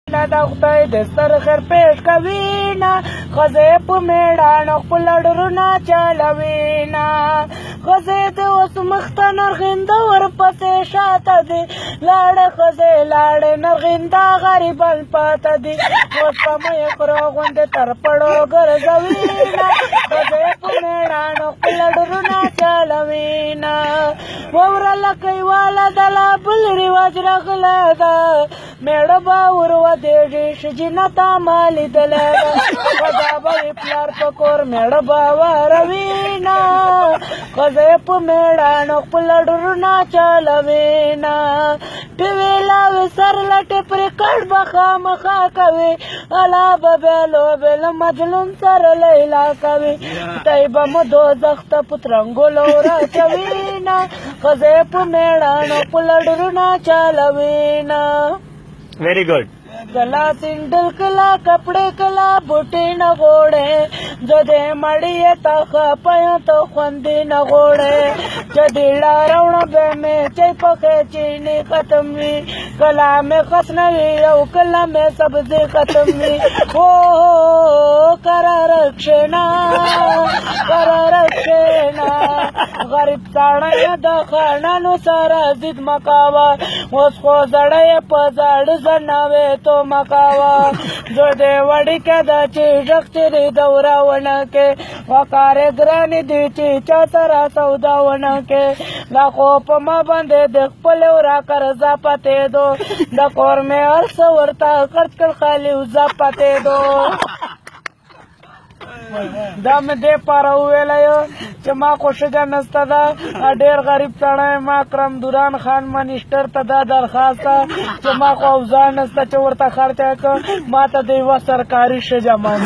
دا خدای د ستر خیر پیش کوینا خزه په میړانو خپل ډرونه چلوینا خزه د اوس مخته نرغنده ورپسې شاته دي لاړه خزه لاړې نرغنده غریبان پاته دي اوس په مې خرو غوندې تر پړو ګرځوینا خزه په میړانو خپل ډرونه چلوینا ووره لکۍ والا دلا بل رواج راغلی ده میړه به ور ودېږي ښځینه ته ما لیدلی ده ښځه به وي پلار په کور میړه به واروینا ښځه یې په میړانو خپل ډرونه چلوینا ټوې لاوې سر لټې پرې کټ به خامخا کوي الا به بیا لوبې له مجنون سره لیلا کوي دی به مو دوزخ ته په ترنګلو راچوینا ښځه یې په میړانو خپل ډرونه چلوینا. Very good. कला सिंडल कला कपड़े कला बूटी न गोड़े जदे मड़िए तक पया तो खंदी न गोड़े जदीला रवण बे में चई पके चीनी खत्मी कला में खसनवी औ कला में सब्जी खत्मी ओ कर रक्षणा गरीब ताणा दखाना नु सारा जिद मकावा उसको जड़े पजाड़ जनावे तो मकावा जो देवड़ी के दाची रक्षरी दौरावन के वकारे ग्रानी दीची चातरा सौदावन के लाखों पमा बंदे देख पलेवरा कर जापते दो डकोर में अर्स वर्ता खर्च कर खाली जापते दो दम दे पारा वेलायो چې ما خوشګه نسته دا ډېر غریب سړی ما کرم دوران خان منیسټر ته دا درخواست چې ما خو اوزار نسته چې ورته خرچه کړ ما ته د یوه سرکاري ښځه منځ